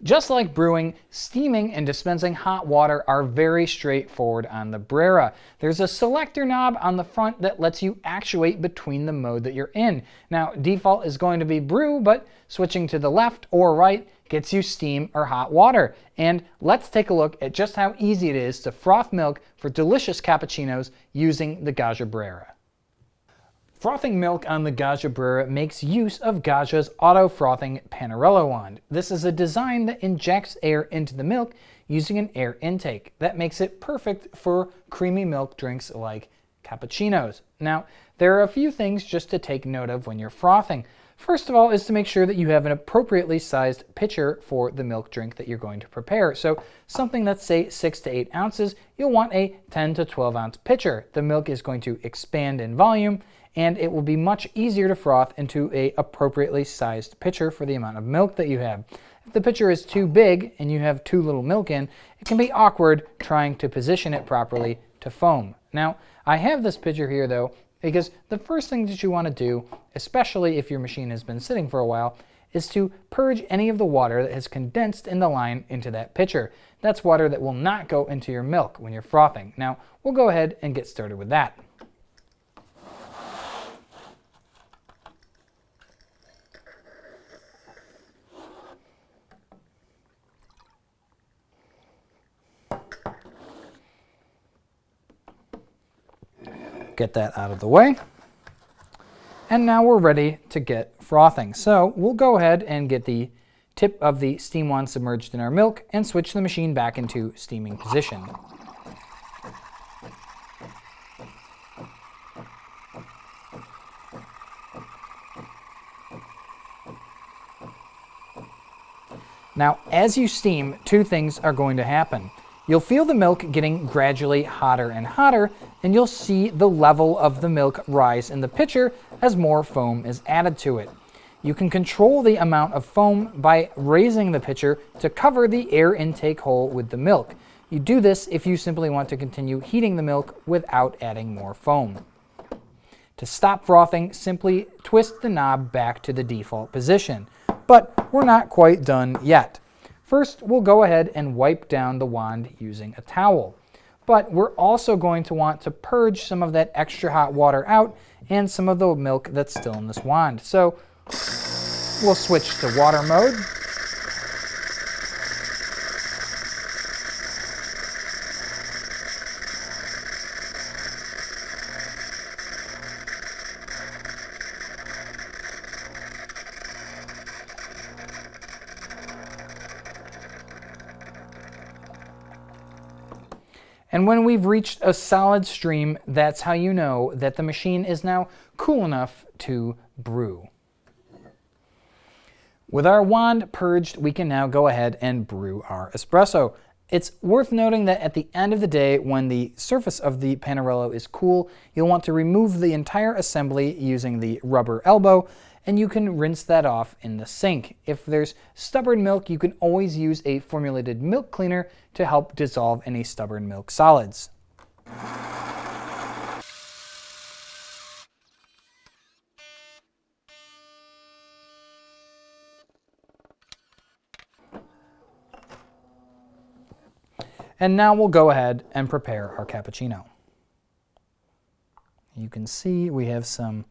Just like brewing, steaming and dispensing hot water are very straightforward on the Brera. There's a selector knob on the front that lets you actuate between the mode that you're in. Now, default is going to be brew, but switching to the left or right gets you steam or hot water. And let's take a look at just how easy it is to froth milk for delicious cappuccinos using the Gaggia Brera. Frothing milk on the Gaggia Brera makes use of Gaggia's auto-frothing Pannarello wand. This is a design that injects air into the milk using an air intake. That makes it perfect for creamy milk drinks like cappuccinos. Now, there are a few things just to take note of when you're frothing. First of all is to make sure that you have an appropriately sized pitcher for the milk drink that you're going to prepare. So something that's say 6 to 8 ounces, you'll want a 10 to 12 ounce pitcher. The milk is going to expand in volume, and it will be much easier to froth into a appropriately sized pitcher for the amount of milk that you have. If the pitcher is too big and you have too little milk in, it can be awkward trying to position it properly to foam. Now, I have this pitcher here though, because the first thing that you want to do, especially if your machine has been sitting for a while, is to purge any of the water that has condensed in the line into that pitcher. That's water that will not go into your milk when you're frothing. Now, we'll go ahead and get started with that. Get that out of the way. And now we're ready to get frothing. So we'll go ahead and get the tip of the steam wand submerged in our milk and switch the machine back into steaming position. Now, as you steam, two things are going to happen. You'll feel the milk getting gradually hotter and hotter, and you'll see the level of the milk rise in the pitcher as more foam is added to it. You can control the amount of foam by raising the pitcher to cover the air intake hole with the milk. You do this if you simply want to continue heating the milk without adding more foam. To stop frothing, simply twist the knob back to the default position. But we're not quite done yet. First, we'll go ahead and wipe down the wand using a towel. But we're also going to want to purge some of that extra hot water out and some of the milk that's still in this wand. So we'll switch to water mode. And when we've reached a solid stream, that's how you know that the machine is now cool enough to brew. With our wand purged, we can now go ahead and brew our espresso. It's worth noting that at the end of the day, when the surface of the Pannarello is cool, you'll want to remove the entire assembly using the rubber elbow, and you can rinse that off in the sink. If there's stubborn milk, you can always use a formulated milk cleaner to help dissolve any stubborn milk solids. And now we'll go ahead and prepare our cappuccino. You can see we have some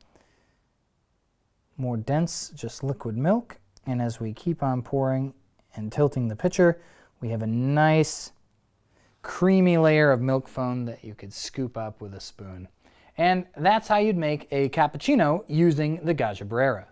more dense, just liquid milk. And as we keep on pouring and tilting the pitcher, we have a nice creamy layer of milk foam that you could scoop up with a spoon. And that's how you'd make a cappuccino using the Gaggia Brera.